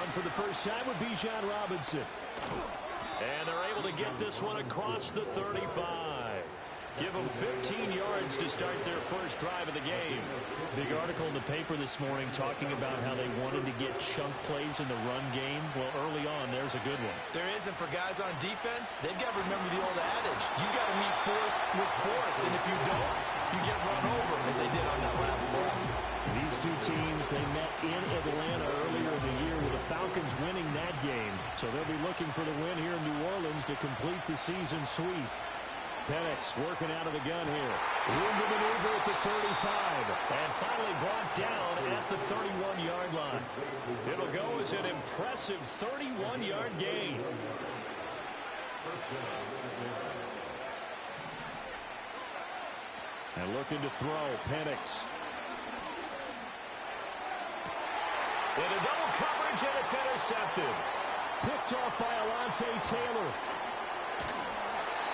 on for the first time with Bijan Robinson. And they're able to get this one across the 35. Give them 15 yards to start their first drive of the game. Big article in the paper this morning talking about how they wanted to get chunk plays in the run game. Well, early on, there's a good one. There isn't for guys on defense. They've got to remember the old adage. You got to meet force with force, and if you don't, you get run over, as they did on that last play. These two teams, they met in Atlanta earlier in the year with the Falcons winning that game. So they'll be looking for the win here in New Orleans to complete the season sweep. Penix working out of the gun here. Room to maneuver at the 35. And finally brought down at the 31-yard line. It'll go as an impressive 31-yard gain. And looking to throw, Penix. Into double coverage, and it's intercepted. Picked off by Alontae Taylor.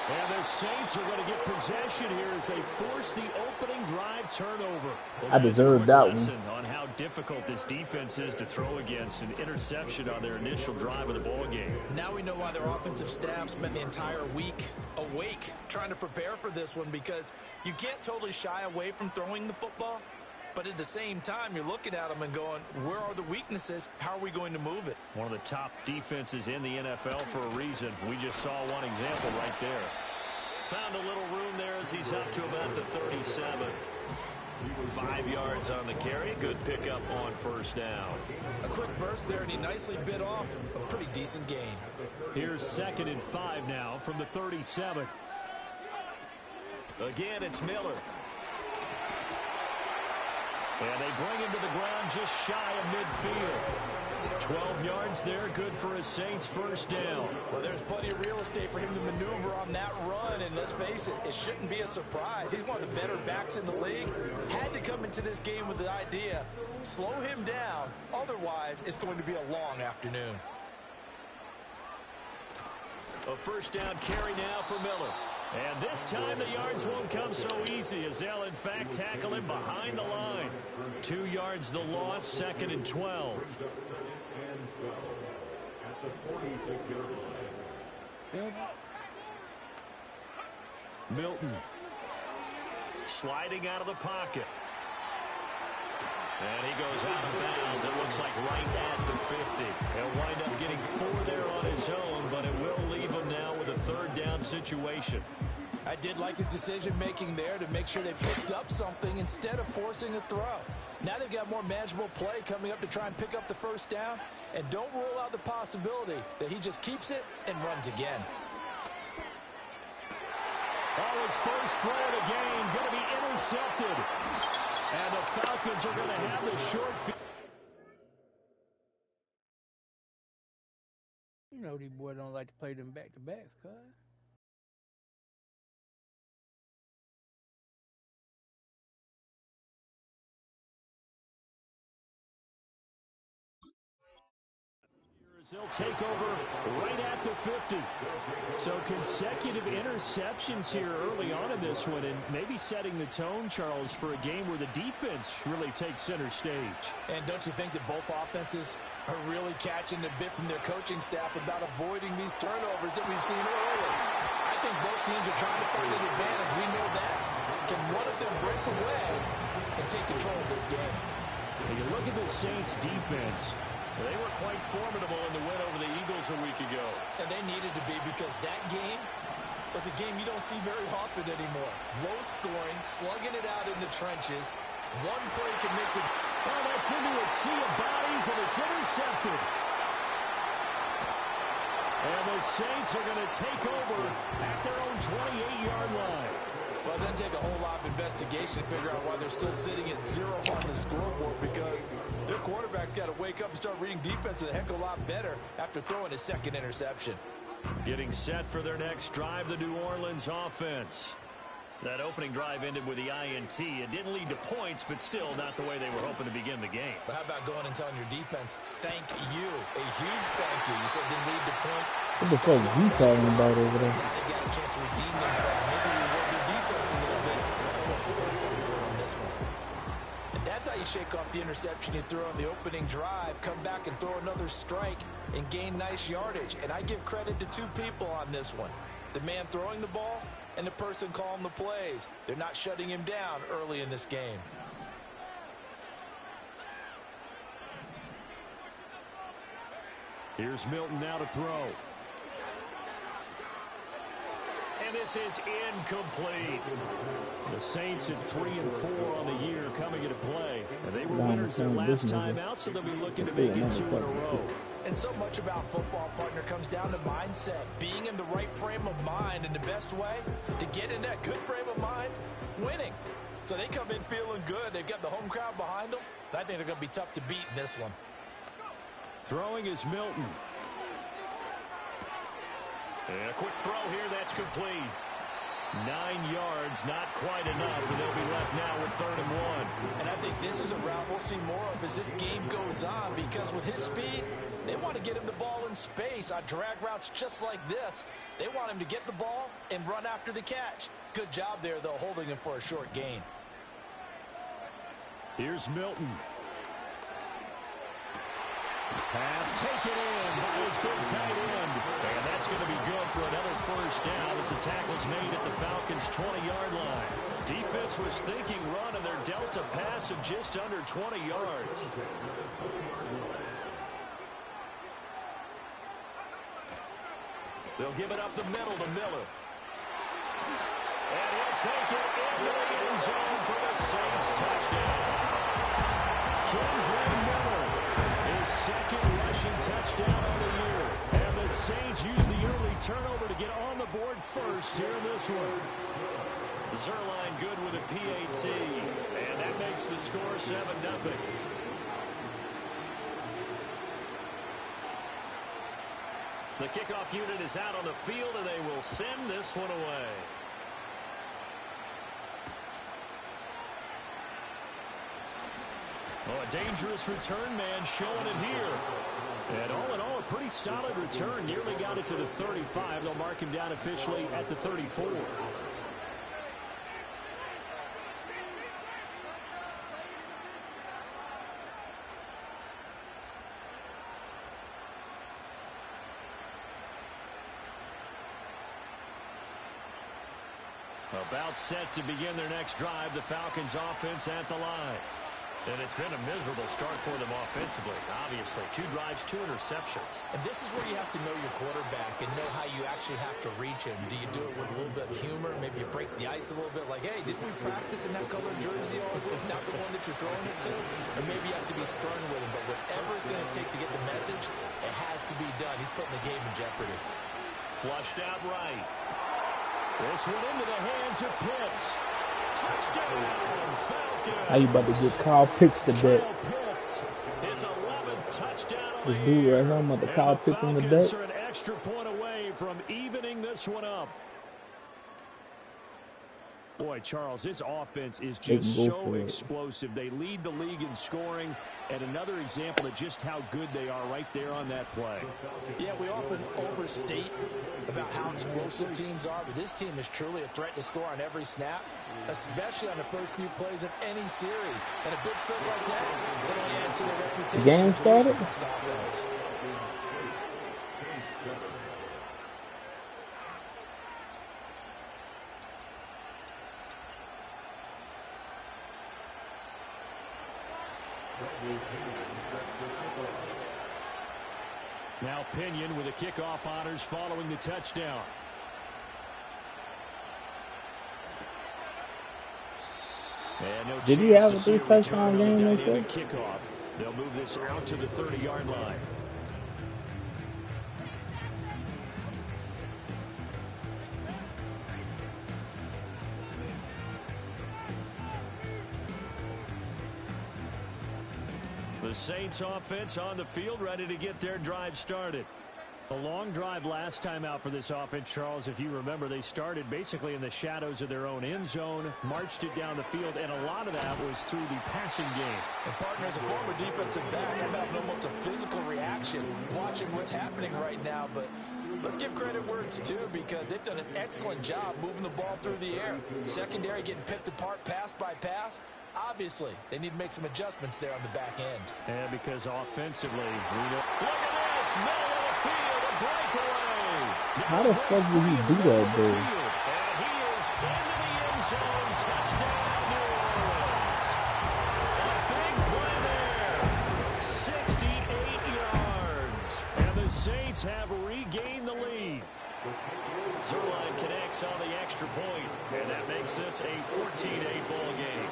And the Saints are going to get possession here as they force the opening drive turnover. I deserve that one. On how difficult this defense is to throw against, an interception on their initial drive of the ball game. Now we know why their offensive staff spent the entire week awake trying to prepare for this one, because you can't totally shy away from throwing the football. But at the same time, you're looking at them and going, where are the weaknesses? How are we going to move it? One of the top defenses in the NFL for a reason. We just saw one example right there. Found a little room there as he's up to about the 37. 5 yards on the carry. Good pickup on first down. A quick burst there, and he nicely bit off a pretty decent gain. Here's 2nd and 5 now from the 37. Again, it's Miller. And they bring him to the ground just shy of midfield. 12 yards there, good for a Saints first down. Well, there's plenty of real estate for him to maneuver on that run, and let's face it, it shouldn't be a surprise. He's one of the better backs in the league. Had to come into this game with the idea, slow him down, otherwise it's going to be a long afternoon. A first down carry now for Miller. And this time the yards won't come so easy, as they'll in fact tackle him behind the line. 2 yards the loss, 2nd and 12. Milton sliding out of the pocket. And he goes out of bounds. It looks like right at the 50. He'll wind up getting 4 there on his own, but it will leave him now with a 3rd down situation. I did like his decision-making there to make sure they picked up something instead of forcing a throw. Now they've got more manageable play coming up to try and pick up the first down, and don't rule out the possibility that he just keeps it and runs again. Oh, his first throw of the game going to be intercepted. And the Falcons are going to have the short field. You know these boys don't like to play them back-to-backs, cuz. They'll take over right at the 50. So consecutive interceptions here early on in this one, and maybe setting the tone, Charles, for a game where the defense really takes center stage. And don't you think that both offenses are really catching the bit from their coaching staff about avoiding these turnovers that we've seen early? I think both teams are trying to find an advantage. We know that. Can one of them break away and take control of this game? When you look at the Saints' defense, they were quite formidable in the win over the Eagles a week ago. And they needed to be, because that game was a game you don't see very often anymore. Low scoring, slugging it out in the trenches. One play can make the... Oh, that's into a sea of bodies, and it's intercepted. And the Saints are going to take over at their own 28-yard line. Well, it doesn't take a whole lot of investigation to figure out why they're still sitting at 0 on the scoreboard, because their quarterback's got to wake up and start reading defense a heck of a lot better after throwing his 2nd interception. Getting set for their next drive, the New Orleans offense. That opening drive ended with the INT. It didn't lead to points, but still not the way they were hoping to begin the game. But how about going and telling your defense, thank you, a huge thank you. You said it didn't lead to points. What the fuck are you talking about over there? Now they got a chance to redeem themselves. Maybe reward their defense a little bit. Put some points on the board on this one. And that's how you shake off the interception you threw on the opening drive, come back and throw another strike, and gain nice yardage. And I give credit to two people on this one. The man throwing the ball and the person calling the plays. They're not shutting him down early in this game. Here's Milton now to throw. And this is incomplete. The Saints at 3-4 on the year coming into play. And they were winners their last time out, so they'll be looking to make it 2 in a row. And so much about football, partner, comes down to mindset. Being in the right frame of mind, and the best way to get in that good frame of mind, winning. So they come in feeling good. They've got the home crowd behind them. And I think they're going to be tough to beat in this one. Throwing is Milton. And a quick throw here, that's complete. 9 yards, not quite enough, and they'll be left now with 3rd and 1. And I think this is a route we'll see more of as this game goes on, because with his speed, they want to get him the ball in space on drag routes just like this. They want him to get the ball and run after the catch. Good job there, though, holding him for a short gain. Here's Milton. Pass taken in by his big tight end. And that's going to be good for another first down as the tackle's made at the Falcons' 20-yard line. Defense was thinking run, and they're dealt a pass of just under 20 yards. They'll give it up the middle to Miller. And he'll take it into the end zone for the Saints touchdown. Kendre Miller, his 2nd rushing touchdown on the year. And the Saints use the early turnover to get on the board first here in this one. Zuerlein good with a PAT. And that makes the score 7-0. The kickoff unit is out on the field, and they will send this one away. Oh, a dangerous return man showing it here. And all in all, a pretty solid return. Nearly got it to the 35. They'll mark him down officially at the 34. About set to begin their next drive, the Falcons offense at the line. And it's been a miserable start for them offensively, obviously. 2 drives, 2 interceptions. And this is where you have to know your quarterback and know how you actually have to reach him. Do you do it with a little bit of humor? Maybe you break the ice a little bit, like, hey, didn't we practice in that colored jersey all week, not the one that you're throwing it to? Or maybe you have to be stern with him. But whatever it's going to take to get the message, it has to be done. He's putting the game in jeopardy. Flushed out right. This one into the hands of Pitts. Touchdown, Falcons. How you about to get Kyle Pitts to death? Pitts, his 11th touchdown of This the dude year. right here, I'm about to Kyle Pitts in the Falcons deck. are an extra point away from evening this one up. Boy, Charles, this offense is just so explosive. They lead the league in scoring, and another example of just how good they are right there on that play. Yeah, we often overstate about how explosive teams are, but this team is truly a threat to score on every snap, especially on the first few plays of any series. And a big stroke like that, it only adds to their reputation. The game started? Now Pinion with the kickoff honors following the touchdown. And no Did he have a chance to see 3 touchdown return on the game like dynamic that? kickoff. They'll move this out to the 30-yard line. The Saints offense on the field, ready to get their drive started. A long drive last time out for this offense, Charles. If you remember, they started basically in the shadows of their own end zone, marched it down the field, and a lot of that was through the passing game. And partner, as a former defensive back, I'm having almost a physical reaction watching what's happening right now. But let's give credit where it's due, because they've done an excellent job moving the ball through the air. Secondary getting picked apart pass by pass. Obviously, they need to make some adjustments there on the back end. And because offensively, we know. Look at this, middle of the field, a breakaway. How the fuck did he do that, dude? And he is into the end zone, touchdown New Orleans. A big play there, 68 yards. And the Saints have regained the lead. Zuerlein connects on the extra point, and that makes this a 14-8 ball game.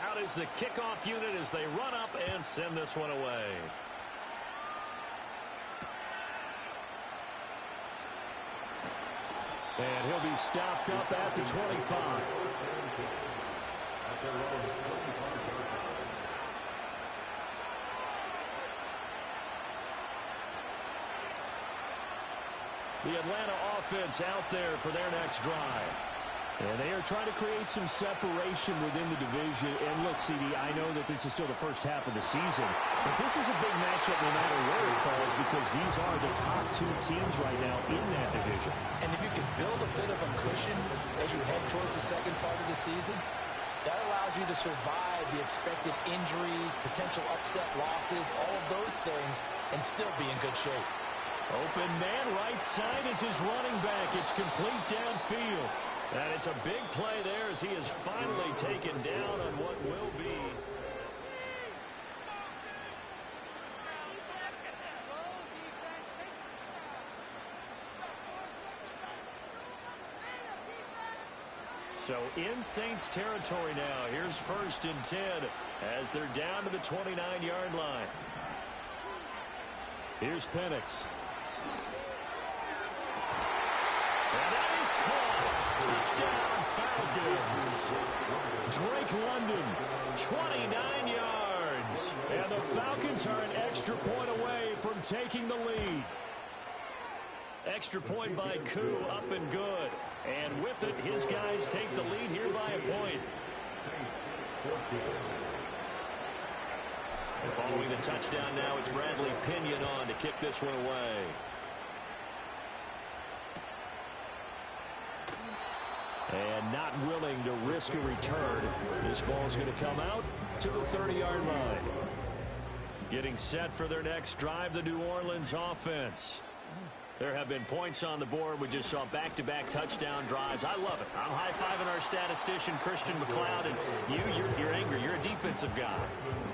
Out is the kickoff unit as they run up and send this one away. And he'll be stopped up at the 25. The Atlanta offense out there for their next drive. And they are trying to create some separation within the division. And look, CD, I know that this is still the first half of the season, but this is a big matchup no matter where it falls because these are the top two teams right now in that division. And if you can build a bit of a cushion as you head towards the second part of the season, that allows you to survive the expected injuries, potential upset losses, all of those things, and still be in good shape. Open man right side is his running back. It's complete downfield. And it's a big play there as he is finally taken down on what will be. So in Saints territory now. Here's 1st and 10 as they're down to the 29-yard line. Here's Penix. And that is caught. Touchdown, Falcons. Drake London, 29 yards. And the Falcons are an extra point away from taking the lead. Extra point by Koo, up and good. And with it, his guys take the lead here by a point. And following the touchdown now, it's Bradley Pinion on to kick this one away. And not willing to risk a return. This ball is going to come out to the 30-yard line. Getting set for their next drive, the New Orleans offense. There have been points on the board. We just saw back-to-back touchdown drives. I love it. I'm high-fiving our statistician, Christian McLeod, and you're angry. You're a defensive guy.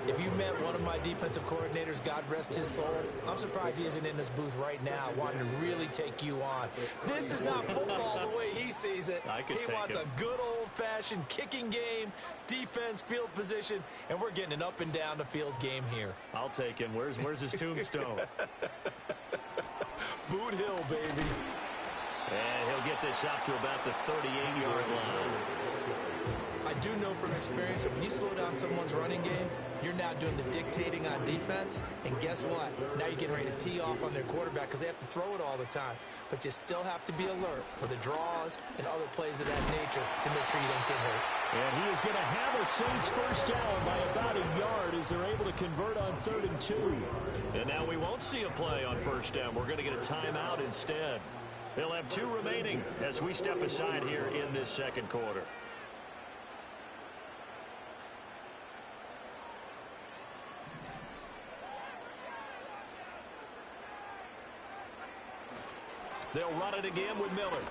If you met one of my defensive coordinators, God rest his soul, I'm surprised he isn't in this booth right now wanting to really take you on. This is not football the way he sees it. He wants a good old-fashioned kicking game, defense, field position, and we're getting an up-and-down-the-field game here. I'll take him. Where's his tombstone? Boot Hill, baby. And he'll get this up to about the 38-yard line. I do know from experience that when you slow down someone's running game, you're now doing the dictating on defense. And guess what? Now you're getting ready to tee off on their quarterback because they have to throw it all the time. But you still have to be alert for the draws and other plays of that nature to make sure you don't get hurt. And he is going to have a Saints first down by about a yard as they're able to convert on 3rd and 2. And now we won't see a play on first down. We're going to get a timeout instead. They'll have 2 remaining as we step aside here in this second quarter. They'll run it again with Miller.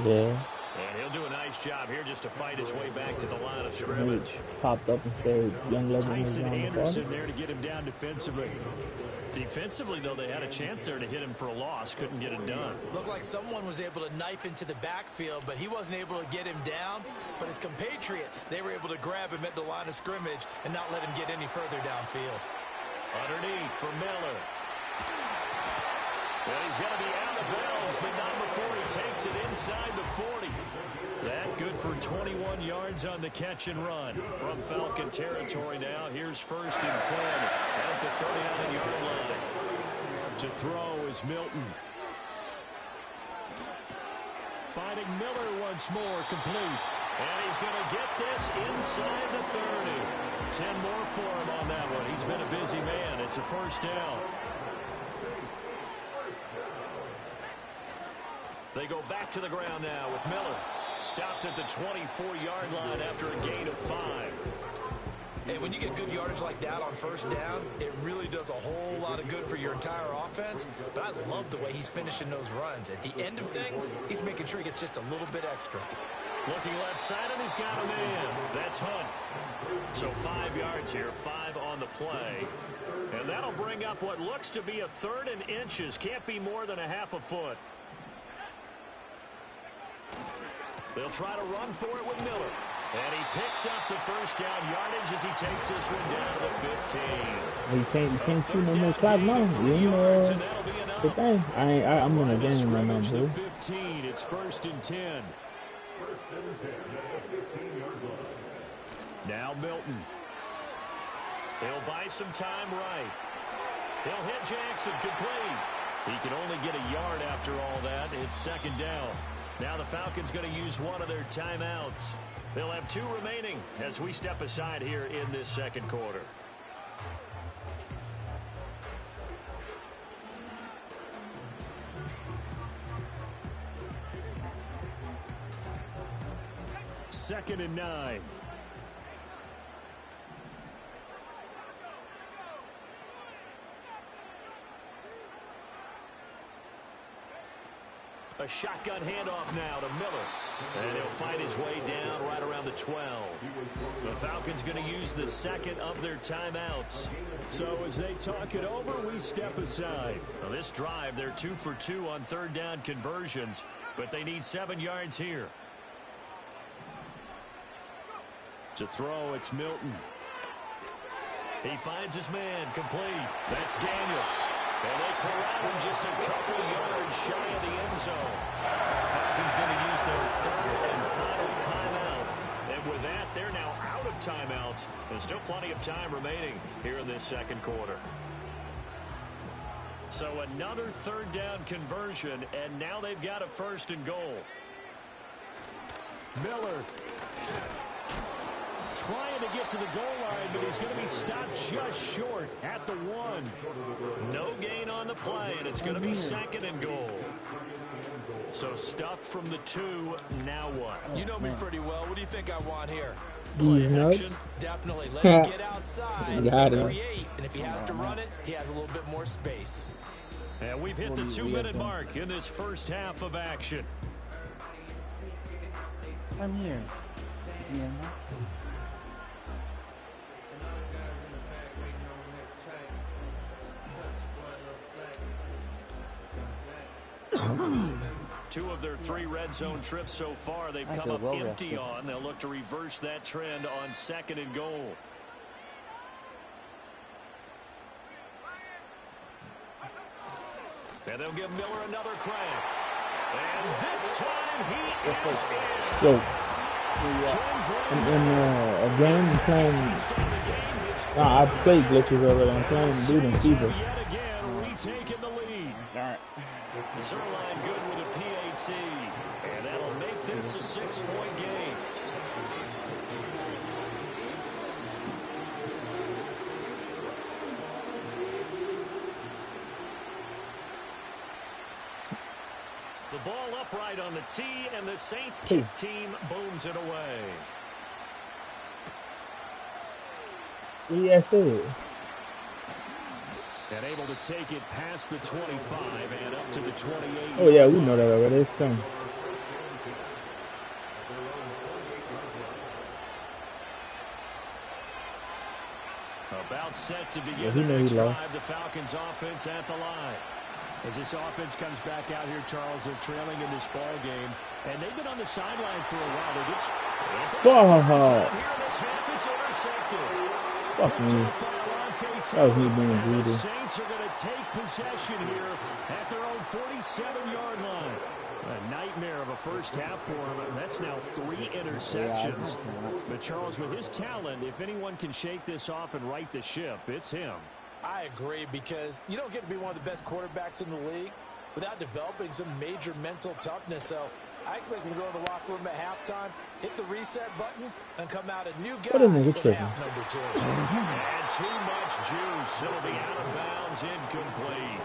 Yeah. And he'll do a nice job here just to fight his way back to the line of scrimmage. He popped up and said, young lady Tyson Anderson there to get him down defensively. Defensively, though, they had a chance there to hit him for a loss. Couldn't get it done. Looked like someone was able to knife into the backfield, but he wasn't able to get him down. But his compatriots, they were able to grab him at the line of scrimmage and not let him get any further downfield. Underneath for Miller. Well, he's going to be out of bounds, but not before he takes it inside the 40. That good for 21 yards on the catch and run. From Falcon territory now, here's 1st and 10 at the 39-yard line. To throw is Milton. Finding Miller once more, complete. And he's going to get this inside the 30. 10 more for him on that one. He's been a busy man. It's a first down. They go back to the ground now with Miller. Stopped at the 24-yard line after a gain of 5. And when you get good yardage like that on first down, it really does a whole lot of good for your entire offense. But I love the way he's finishing those runs. At the end of things, he's making sure he gets just a little bit extra. Looking left side, and he's got a man. That's Hunt. So 5 yards here, 5 on the play. And that'll bring up what looks to be a 3rd and inches. Can't be more than a half a foot. They'll try to run for it with Miller. And he picks up the first down yardage as he takes this one down to the 15. You can't see no more clock now. You know the thing. I'm in a game right now, bro. 15. It's 1st and 10. Now Milton. He'll buy some time right. He'll hit Jackson complete. He can only get a yard after all that. It's 2nd down. Now the Falcons going to use one of their timeouts. They'll have 2 remaining as we step aside here in this 2nd quarter. Second and 9. A shotgun handoff now to Miller. And he'll find his way down right around the 12. The Falcons going to use the 2nd of their timeouts. So as they talk it over, we step aside. Now this drive, they're 2 for 2 on 3rd down conversions, but they need 7 yards here. To throw, it's Milton. He finds his man complete. That's Daniels. And they corral him just a couple yards shy of the end zone. Falcons going to use their 3rd and final timeout. And with that, they're now out of timeouts. There's still plenty of time remaining here in this 2nd quarter. So another 3rd down conversion, and now they've got a 1st and goal. Miller trying to get to the goal line, but he's going to be stopped just short at the 1. No gain on the play, and it's going to be 2nd and goal. So stuffed from the 2, now what? You know me pretty well. What do you think I want here? Play action? Definitely. Let him get outside and create. And if he has to run it, he has a little bit more space. And we've hit the 2-minute mark in this first half of action. I'm here. Is he in there? Two of their 3 red zone trips so far, they've come up empty on. They'll look to reverse that trend on 2nd and goal. And they'll give Miller another crack. And this time he is in. Yo. In a game, I'm playing. I played glitches already. I'm playing Dude and Fever. Yet again, retaking the lead. Alright. Zerline good with a PAT. And that'll make this a 6-point game. The ball upright on the tee, and the Saints kick team booms it away. Yes, sir. And able to take it past the 25 and up to the 28. Oh, yeah, we know that already. It's about set to begin the next drive. The Falcons offense at the line. As this offense comes back out here, Charles, they're trailing in this ball game, and they've been on the sideline for a while. They get Fuck me. That was me being greedy. The Saints are going to take possession here at their own 47-yard line. A nightmare of a first half for him. That's now 3 interceptions. But Charles, with his talent, if anyone can shake this off and right the ship, it's him. I agree, because you don't get to be one of the best quarterbacks in the league without developing some major mental toughness. So I expect him to go to the locker room at halftime, hit the reset button, and come out a new guy in half number 2. And too much juice. It'll be out of bounds, incomplete.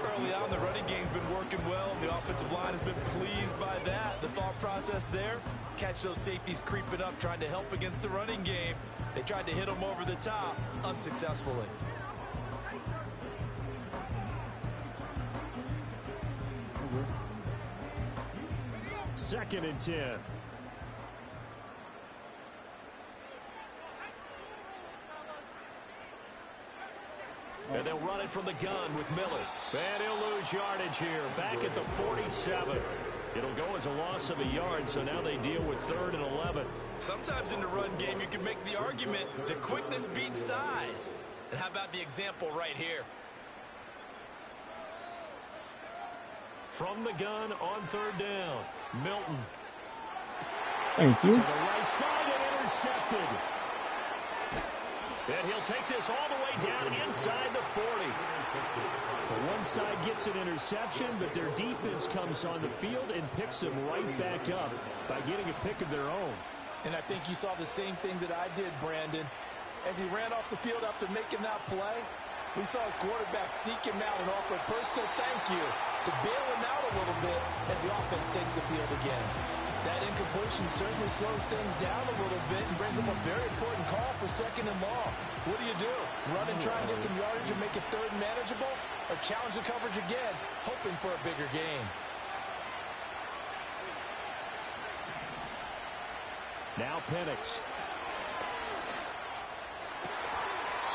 Early on, the running game's been working well, and the offensive line has been pleased by that. The thought process there, catch those safeties creeping up, trying to help against the running game. They tried to hit them over the top, unsuccessfully. Second and 10. And they'll run it from the gun with Miller. And he'll lose yardage here. Back at the 47. It'll go as a loss of a yard, so now they deal with 3rd and 11. Sometimes in the run game, you can make the argument that quickness beats size. And how about the example right here? From the gun on 3rd down. Milton. Thank you. To the right side and intercepted. And he'll take this all the way down inside the 40. The one side gets an interception, but their defense comes on the field and picks them right back up by getting a pick of their own. And I think you saw the same thing that I did, Brandon. As he ran off the field after making that play, we saw his quarterback seek him out and offer a personal thank you to bail him out a little bit as the offense takes the field again. That incompletion certainly slows things down a little bit and brings up a very important call for 2nd and long. What do? Run and try and get some yardage and make it 3rd and manageable? Or challenge the coverage again, hoping for a bigger gain? Now Penix.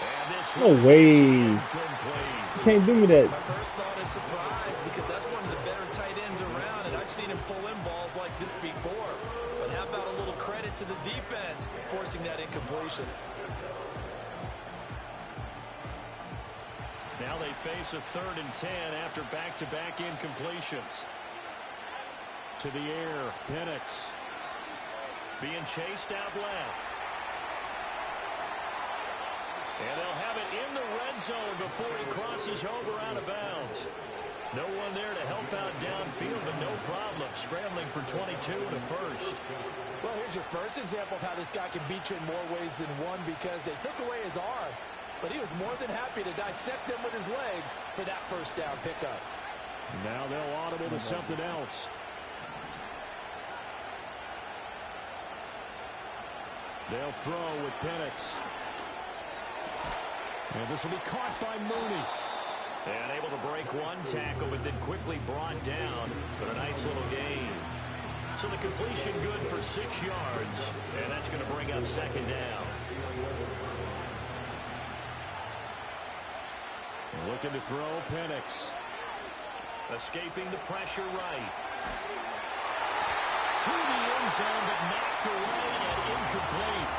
And this No way. incomplete. You can't do me that. My first thought is surprise because that's one of the better tight ends around, and I've seen him pull in balls like this before. But how about a little credit to the defense forcing that incompletion? Now they face a 3rd and 10 after back-to-back incompletions. To the air, Penix. Being chased out left. And they'll have it in the red zone before he crosses over out of bounds. No one there to help out downfield, but no problem. Scrambling for 22 and a first. Well, here's your first example of how this guy can beat you in more ways than one because they took away his arm, but he was more than happy to dissect them with his legs for that first down pickup. Now they'll audible to something else. They'll throw with Penix. And this will be caught by Mooney. And able to break one tackle, but then quickly brought down. But a nice little gain. So the completion good for 6 yards. And that's going to bring up 2nd down. Looking to throw Penix. Escaping the pressure right. To the end zone, but knocked away and incomplete.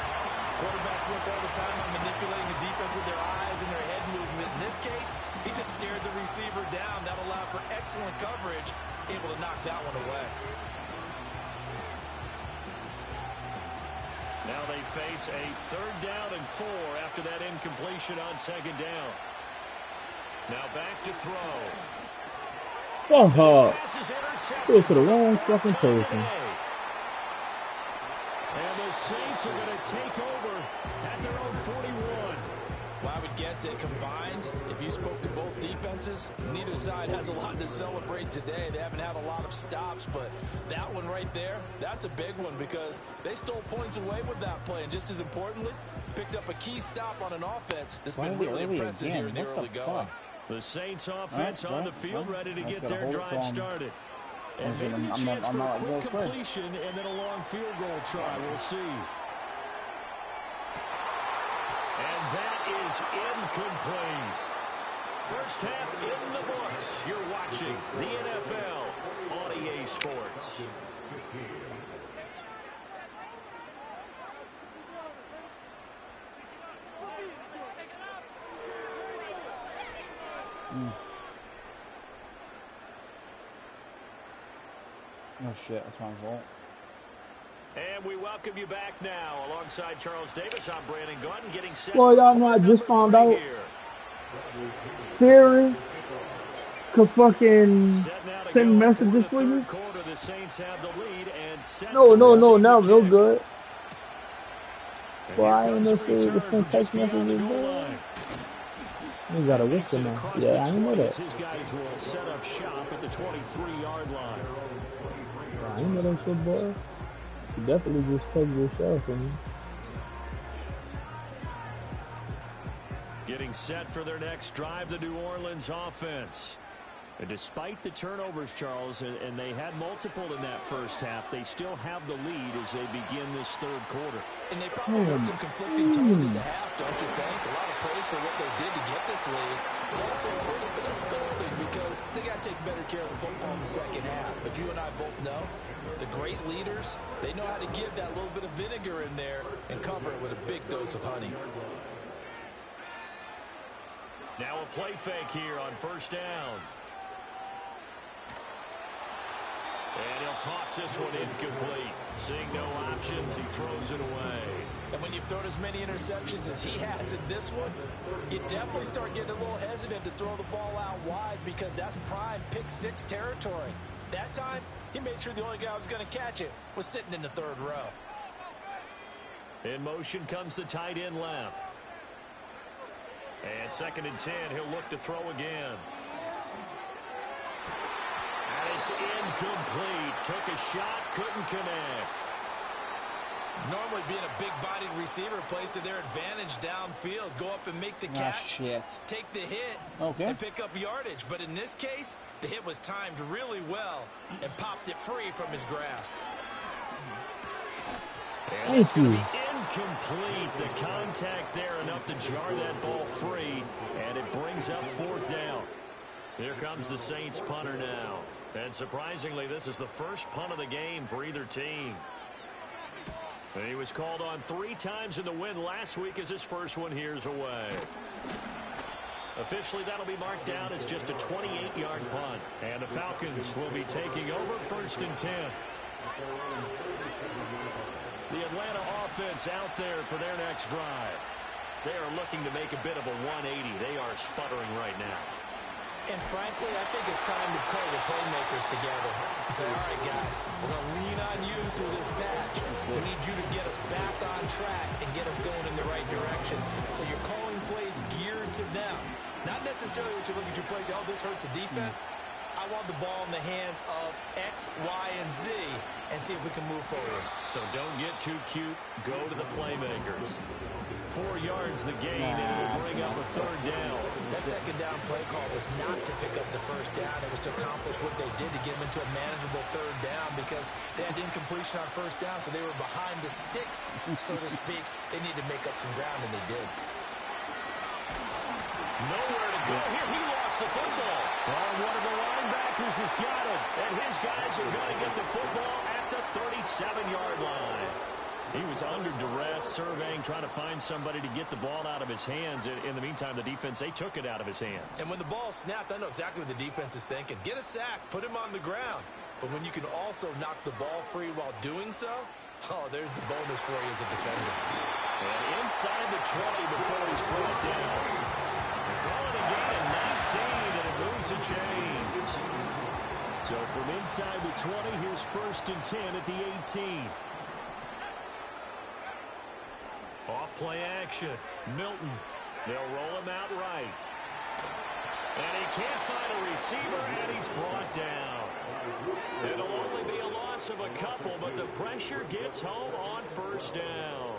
Quarterbacks work all the time on manipulating the defense with their eyes and their head movement. In this case, he just stared the receiver down. That allowed for excellent coverage, able to knock that one away. Now they face a 3rd down and 4 after that incompletion on 2nd down. Now back to throw. Go to the wrong fucking person. And the Saints are going to take over at their own 41. Well, I would guess that combined, if you spoke to both defenses, neither side has a lot to celebrate today. They haven't had a lot of stops, but that one right there, that's a big one because they stole points away with that play. And just as importantly, picked up a key stop on an offense that's been really impressive here in the early going. The Saints offense on the field ready to get their drive started. And maybe a chance for a quick completion and then a long field goal try. We'll see. And that is incomplete. First half in the books. You're watching the NFL on EA Sports. Oh shit, that's my fault. And we welcome you back now. Alongside Charles Davis, I'm Brandon Gunn, getting set. Well, y'all know I just found out Siri could fucking send messages for you. No, now real good. Well, I ain't know Siri could send text messages. You got a Makes whisker it now. across Yeah, the I didn't know 20 as that. his guys will set up shop at the 23-yard line. I didn't know that shit, boy. You definitely just take your shot from me. Getting set for their next drive, the New Orleans offense. And despite the turnovers, Charles, and they had multiple in that first half, they still have the lead as they begin this third quarter. And they probably heard some conflicting tones in the half, don't you think? A lot of praise for what they did to get this lead. But also a little bit of scolding because they got to take better care of the football in the second half. But you and I both know the great leaders, they know how to give that little bit of vinegar in there and cover it with a big dose of honey. Now a play fake here on first down. And he'll toss this one incomplete. Seeing no options, he throws it away. And when you've thrown as many interceptions as he has in this one, you definitely start getting a little hesitant to throw the ball out wide because that's prime pick six territory. That time, he made sure the only guy who was going to catch it was sitting in the third row. In motion comes the tight end left. And 2nd and 10, he'll look to throw again. And it's incomplete. Took a shot, couldn't connect. Normally being a big-bodied receiver plays to their advantage downfield. Go up and make the catch, take the hit, and pick up yardage. But in this case, the hit was timed really well and popped it free from his grasp. And it's going to be incomplete. The contact there enough to jar that ball free, and it brings up 4th down. Here comes the Saints punter now. And surprisingly, this is the first punt of the game for either team. And he was called on 3 times in the win last week as his first one here's away. Officially, that'll be marked down as just a 28-yard punt. And the Falcons will be taking over 1st and 10. The Atlanta offense out there for their next drive. They are looking to make a bit of a 180. They are sputtering right now. And frankly, I think it's time to call the playmakers together and say, all right, guys, we're going to lean on you through this patch. We need you to get us back on track and get us going in the right direction. So you're calling plays geared to them. Not necessarily what you look at your plays, oh, this hurts the defense. I want the ball in the hands of X, Y, and Z and see if we can move forward. So don't get too cute. Go to the playmakers. 4 yards the gain, and it'll bring up a 3rd down. That 2nd down play call was not to pick up the 1st down. It was to accomplish what they did to get them into a manageable 3rd down because they had incompletion on 1st down, so they were behind the sticks, so to speak. They needed to make up some ground, and they did. Nowhere to go here. He lost the football. Well, one of the linebackers has got it, and his guys are going to get the football at the 37-yard line. He was under duress, surveying, trying to find somebody to get the ball out of his hands. In the meantime, the defense, they took it out of his hands. And when the ball snapped, I know exactly what the defense is thinking. Get a sack, put him on the ground. But when you can also knock the ball free while doing so, oh, there's the bonus for you as a defender. And inside the 20 before he's brought down. They're calling a gain of 19, and it moves the chains. So from inside the 20, here's 1st and 10 at the 18. Off play action. Milton. They'll roll him out right. And he can't find a receiver, and he's brought down. It'll only be a loss of a couple, but the pressure gets home on 1st down.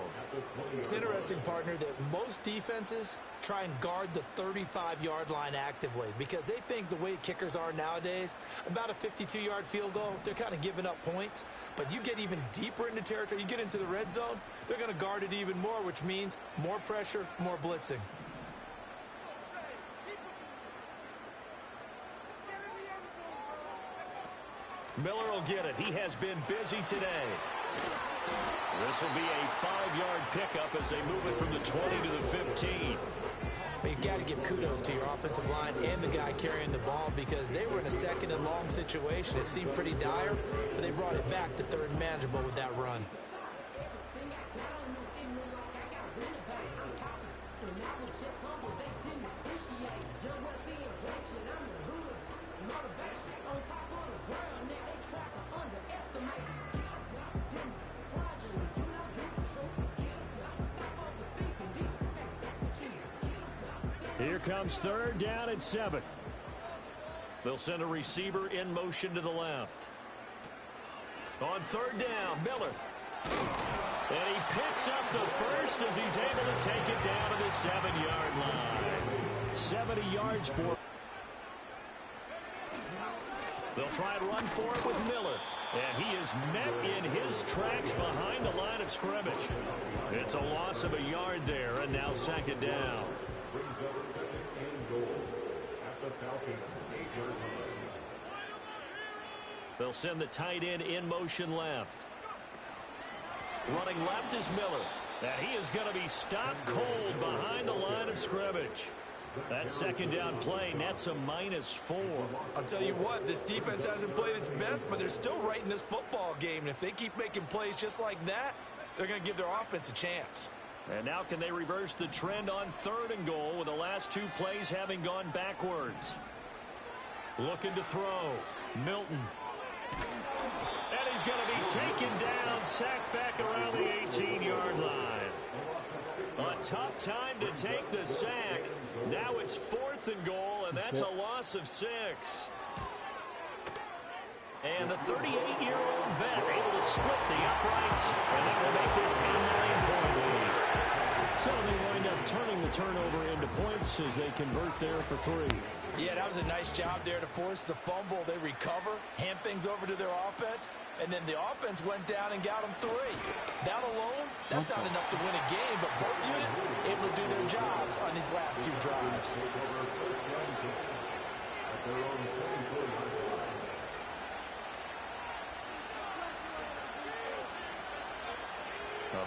It's interesting, partner, that most defenses try and guard the 35-yard line actively because they think the way kickers are nowadays, about a 52-yard field goal, they're kind of giving up points. But you get even deeper into territory, you get into the red zone, they're going to guard it even more, which means more pressure, more blitzing. Miller will get it. He has been busy today. This will be a 5-yard pickup as they move it from the 20 to the 15. But you've got to give kudos to your offensive line and the guy carrying the ball because they were in a 2nd and long situation. It seemed pretty dire, but they brought it back to 3rd and manageable with that run. Here comes third down at 7. They'll send a receiver in motion to the left. On third down, Miller. And he picks up the first as he's able to take it down to the 7-yard line. 70 yards for. They'll try and run for it with Miller. And he is met in his tracks behind the line of scrimmage. It's a loss of a yard there, and now second down. They'll send the tight end in motion left. Running left is Miller. And he is going to be stopped cold behind the line of scrimmage. That second down play nets a -4. I'll tell you what, this defense hasn't played its best, but they're still right in this football game. And if they keep making plays just like that, they're going to give their offense a chance. And now can they reverse the trend on 3rd and goal with the last 2 plays having gone backwards? Looking to throw. Milton. And he's going to be taken down, sacked back around the 18-yard line. A tough time to take the sack. Now it's 4th and goal, and that's a loss of 6. And the 38-year-old vet able to split the uprights, and that will make this a 9-point lead. So they wind up turning the turnover into points as they convert there for 3. Yeah, that was a nice job there to force the fumble. They recover, hand things over to their offense, and then the offense went down and got them 3. That alone, that's not enough to win a game, but both units able to do their jobs on these last 2 drives.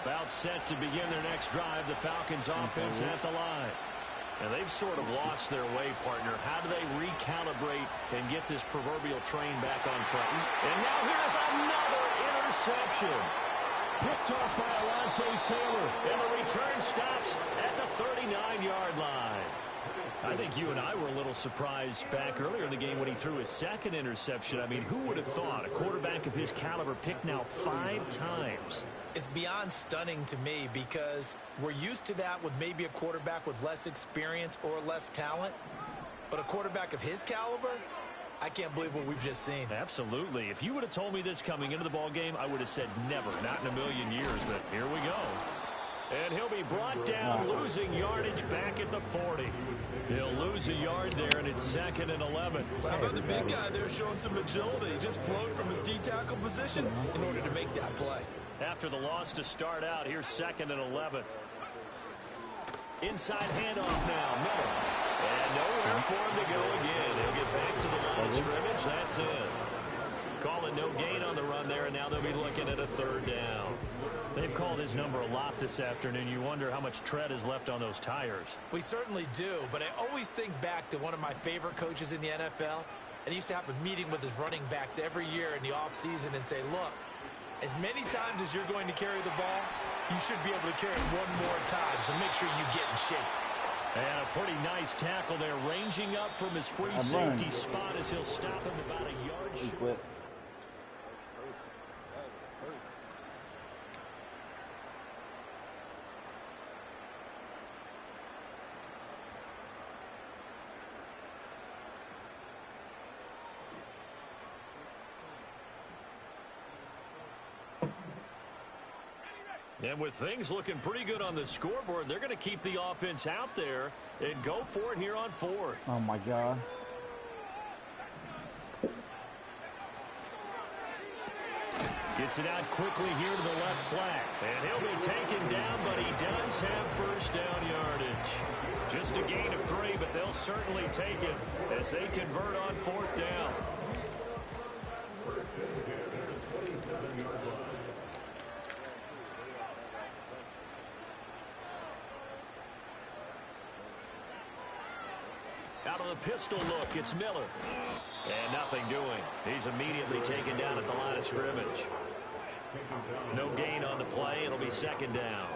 About set to begin their next drive, the Falcons offense at the line. And they've sort of lost their way, partner. How do they recalibrate and get this proverbial train back on track? And now here's another interception. Picked off by Alontae Taylor. And the return stops at the 39-yard line. I think you and I were a little surprised back earlier in the game when he threw his 2nd interception. I mean, who would have thought a quarterback of his caliber picked now 5 times? It's beyond stunning to me because we're used to that with maybe a quarterback with less experience or less talent. But a quarterback of his caliber, I can't believe what we've just seen. Absolutely. If you would have told me this coming into the ball game, I would have said never, not in a million years. But here we go. And he'll be brought down, losing yardage back at the 40. He'll lose a yard there, and it's 2nd and 11. Well, how about the big guy there showing some agility? He just flowed from his D-tackle position in order to make that play. After the loss to start out, here's 2nd and 11. Inside handoff now, Miller. And nowhere for him to go again. He'll get back to the line of scrimmage. That's it. Calling no gain on the run there, and now they'll be looking at a 3rd down. They've called his number a lot this afternoon. You wonder how much tread is left on those tires. We certainly do, but I always think back to one of my favorite coaches in the NFL, and he used to have a meeting with his running backs every year in the offseason and say, look, as many times as you're going to carry the ball, you should be able to carry it one more time, so make sure you get in shape. And a pretty nice tackle there, ranging up from his free safety spot as he'll stop him about a yard short. And with things looking pretty good on the scoreboard, they're going to keep the offense out there and go for it here on 4th. Oh, my God. Gets it out quickly here to the left flat. And he'll be taken down, but he does have 1st down yardage. Just a gain of 3, but they'll certainly take it as they convert on 4th down. Out of the pistol look, it's Miller. And nothing doing. He's immediately taken down at the line of scrimmage. No gain on the play. It'll be 2nd down.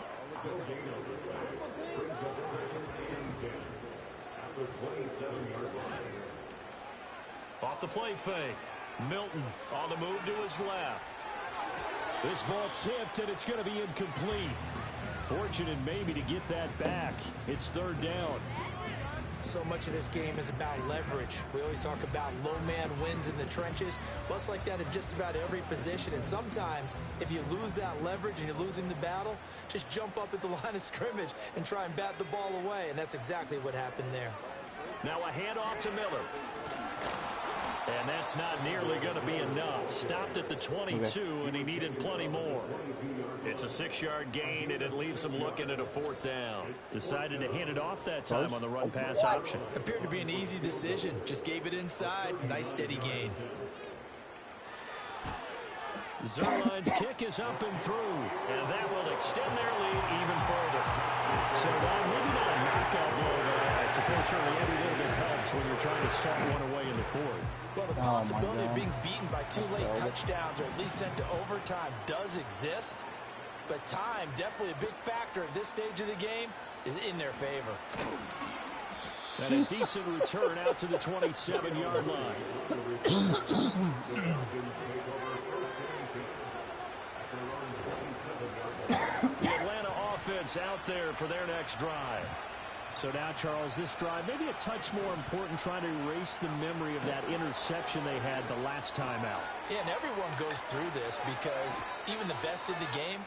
Off the play fake. Milton on the move to his left. This ball tipped, and it's going to be incomplete. Fortunate maybe to get that back. It's 3rd down. So much of this game is about leverage. We always talk about low man wins in the trenches. Well, it's like that in just about every position. And sometimes, if you lose that leverage and you're losing the battle, just jump up at the line of scrimmage and try and bat the ball away. And that's exactly what happened there. Now a handoff to Miller. And that's not nearly going to be enough. Stopped at the 22, and he needed plenty more. It's a 6-yard gain, and it leaves him looking at a 4th down. Decided to hand it off that time on the run-pass option. Appeared to be an easy decision. Just gave it inside. Nice, steady gain. Zuerlein's kick is up and through, and that will extend their lead even further. So while maybe not a knockout blow, I suppose certainly every little bit helps when you're trying to saw one away in the 4th. Well, the possibility of being beaten by 2 late touchdowns or at least sent to overtime does exist. But time, definitely a big factor at this stage of the game, is in their favor. And a decent return out to the 27-yard line. The Atlanta offense out there for their next drive. So now, Charles, this drive maybe a touch more important, trying to erase the memory of that interception they had the last time out. Yeah, and everyone goes through this because even the best in the game,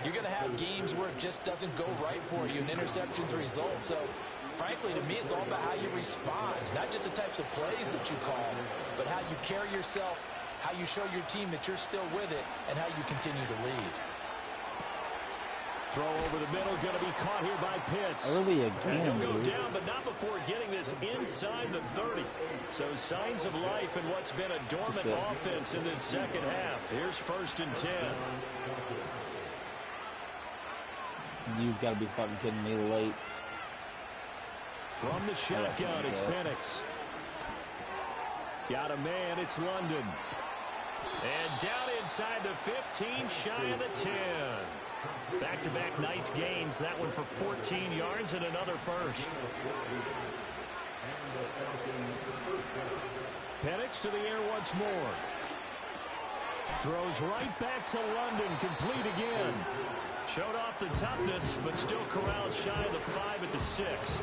you're going to have games where it just doesn't go right for you and interceptions result. So, frankly, to me, it's all about how you respond, not just the types of plays that you call, but how you carry yourself, how you show your team that you're still with it, and how you continue to lead. Throw over the middle, going to be caught here by Pitts. Early again, and he'll go down, but not before getting this inside the 30. So signs of life in what's been a dormant offense in this second half. Here's 1st and 10. You've got to be fucking kidding me late. From the shotgun, it's Penix. Got a man, it's London. And down inside the 15, shy of the 10. Back-to-back nice gains. That one for 14 yards and another first. Penix to the air once more. Throws right back to London. Complete again. Showed off the toughness, but still corralled shy of the 5 at the 6.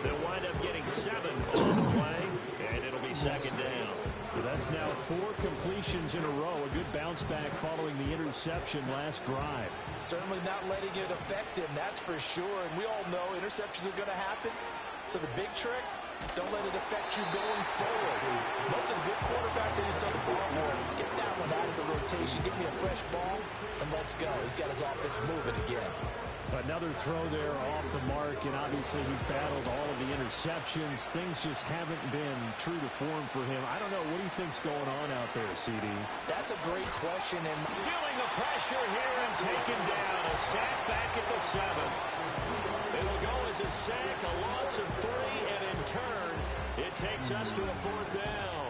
They'll wind up getting 7 on the play, and it'll be 2nd down. That's now 4 completions in a row. A good bounce back following the interception last drive. Certainly not letting it affect him, that's for sure. And we all know interceptions are going to happen. So the big trick, don't let it affect you going forward. Most of the good quarterbacks, they just tell the ball more, get that one out of the rotation, give me a fresh ball, and let's go. He's got his offense moving again. Another throw there off the mark, and obviously he's battled all of the interceptions. Things just haven't been true to form for him. I don't know. What do you think's going on out there, CD? That's a great question. And feeling the pressure here and taken down. A sack back at the 7. It'll go as a sack, a loss of 3, and in turn, it takes us to a 4th down.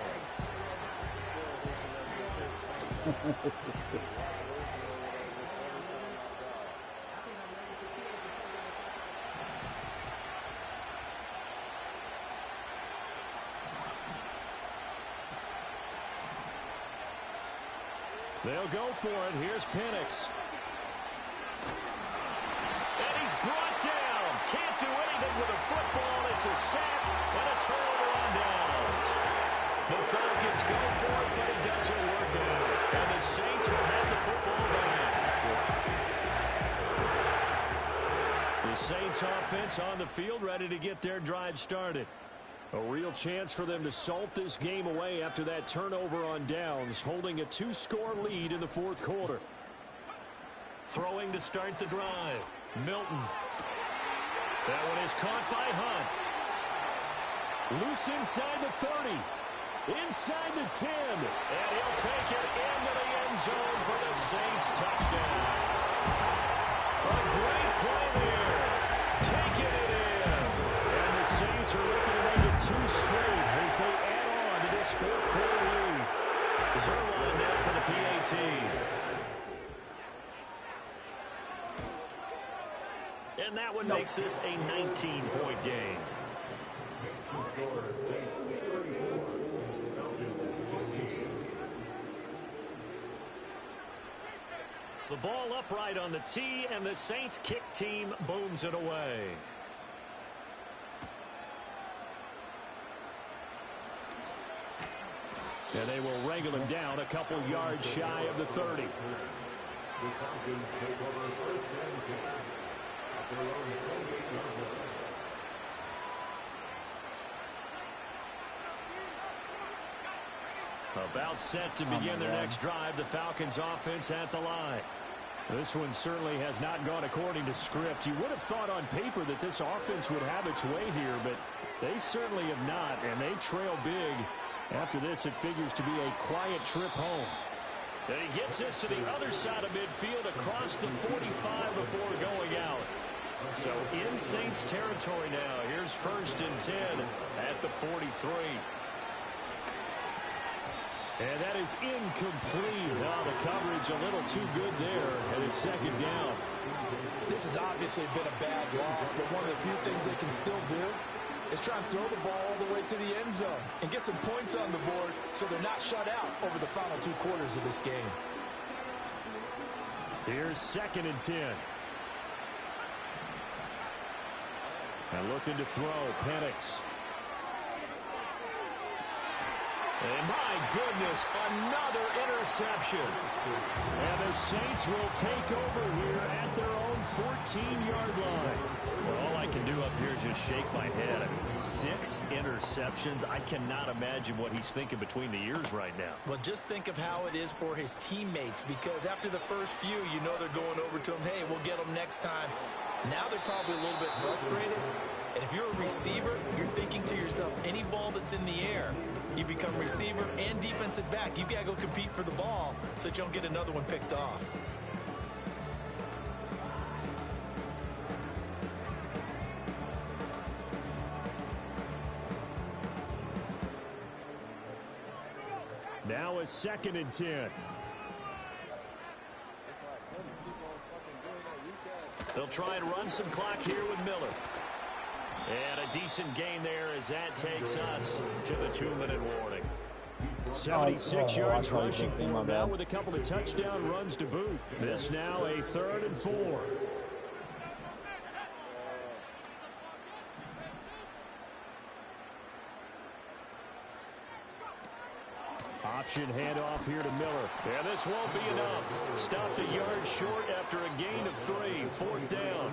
They'll go for it. Here's Penix. And he's brought down. Can't do anything with a football. It's a sack and a turnover on downs. The Falcons go for it, but it doesn't work out. And the Saints will have the football back. The Saints offense on the field, ready to get their drive started. A real chance for them to salt this game away after that turnover on downs, holding a 2-score lead in the 4th quarter. Throwing to start the drive. Milton. That one is caught by Hunt. Loose inside the 30. Inside the 10. And he'll take it into the end zone for the Saints touchdown. A great play there. Taking it in. And the Saints are looking to make it 2 straight as they add on to this 4th quarter lead. Zuerlein now for the PAT. And that one makes this a 19-point game. The ball upright on the tee, and the Saints kick team booms it away. And they will wrangle him down a couple yards shy of the 30. About set to begin their next drive. The Falcons offense at the line. This one certainly has not gone according to script. You would have thought on paper that this offense would have its way here, but they certainly have not, and they trail big. After this, it figures to be a quiet trip home. And he gets this to the other side of midfield across the 45 before going out. So in Saints territory now. Here's 1st and 10 at the 43. And that is incomplete. Oh, the coverage a little too good there, and it's 2nd down. This has obviously been a bad loss, but one of the few things they can still do is try and throw the ball all the way to the end zone and get some points on the board so they're not shut out over the final 2 quarters of this game. Here's 2nd and 10. And looking to throw, Penix. And my goodness, another interception. And the Saints will take over here at their own 14-yard line. Well, all I can do up here is just shake my head. I mean, 6 interceptions. I cannot imagine what he's thinking between the ears right now. Well, just think of how it is for his teammates, because after the first few, you know they're going over to him, hey, we'll get them next time. Now they're probably a little bit frustrated. And if you're a receiver, you're thinking to yourself, any ball that's in the air, you become receiver and defensive back. You've got to go compete for the ball so that you don't get another one picked off. Now a 2nd and 10. They'll try and run some clock here with Miller. And a decent gain there as that takes us to the 2-minute warning. 76 yards rushing for him now with a couple of touchdown runs to boot. This now a 3rd and 4. Option handoff here to Miller. And this won't be enough. Stopped a yard short after a gain of 3. 4th down.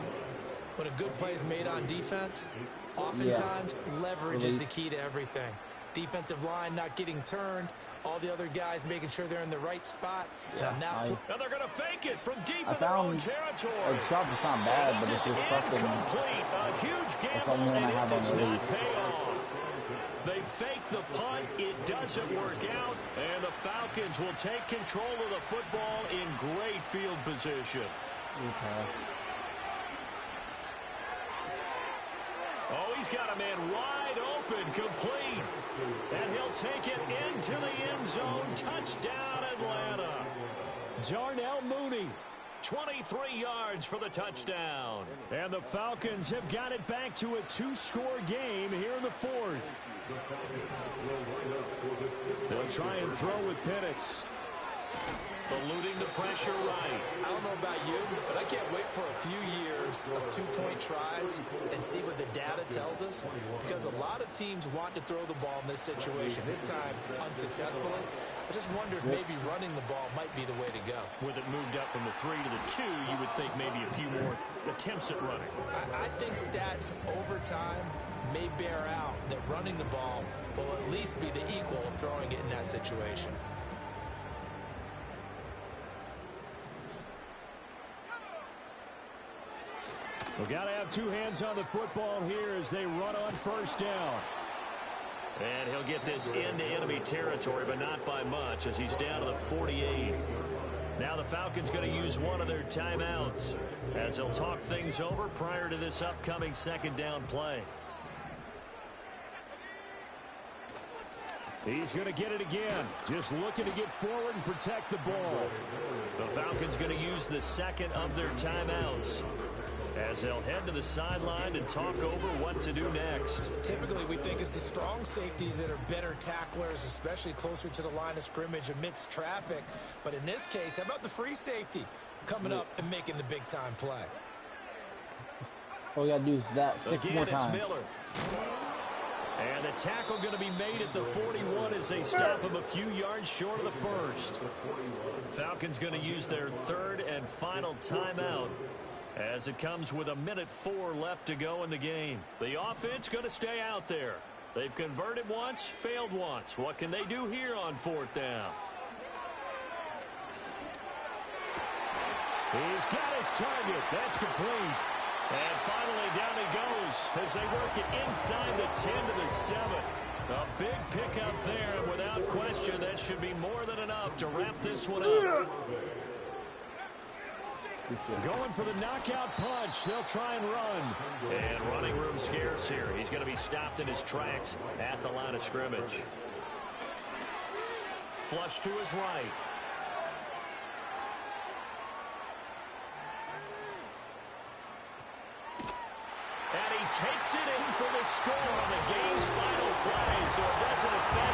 When a good play is made on defense, oftentimes leverage is the key to everything. Defensive line not getting turned, all the other guys making sure they're in the right spot. And they're going to fake it from deep in their own territory. The shot is not bad, but it's just fucking incomplete. A huge gamble, and it does not pay off. They fake the punt. It doesn't work out, and the Falcons will take control of the football in great field position. Oh, he's got a man wide open, complete. And he'll take it into the end zone. Touchdown, Atlanta. Darnell Mooney, 23 yards for the touchdown. And the Falcons have got it back to a 2-score game here in the 4th. They'll try and throw with Penix. Eluding the pressure right. I don't know about you, but I can't wait for a few years of 2-point tries and see what the data tells us, because a lot of teams want to throw the ball in this situation. This time, unsuccessfully. I just wonder if maybe running the ball might be the way to go. With it moved up from the 3 to the 2, you would think maybe a few more attempts at running. I think stats over time may bear out that running the ball will at least be the equal of throwing it in that situation. We've got to have 2 hands on the football here as they run on 1st down. And he'll get this into enemy territory, but not by much as he's down to the 48. Now the Falcons going to use one of their timeouts as they'll talk things over prior to this upcoming 2nd down play. He's going to get it again. Just looking to get forward and protect the ball. The Falcons going to use the 2nd of their timeouts as they'll head to the sideline and talk over what to do next. Typically, we think it's the strong safeties that are better tacklers, especially closer to the line of scrimmage amidst traffic. But in this case, how about the free safety coming up and making the big-time play? All we got to do is that 6 more times. Miller. And the tackle going to be made at the 41 as they stop him a few yards short of the first. Falcons going to use their third and final timeout as it comes with 1:04 left to go in the game. The offense going to stay out there. They've converted once, failed once. What can they do here on 4th down? He's got his target. That's complete. And finally down he goes as they work it inside the 10 to the 7. A big pickup there, and without question, that should be more than enough to wrap this one up. Going for the knockout punch. They'll try and run. And running room scarce here. He's going to be stopped in his tracks at the line of scrimmage. Flush to his right. And he takes it in for the score on the game's final play, so it doesn't affect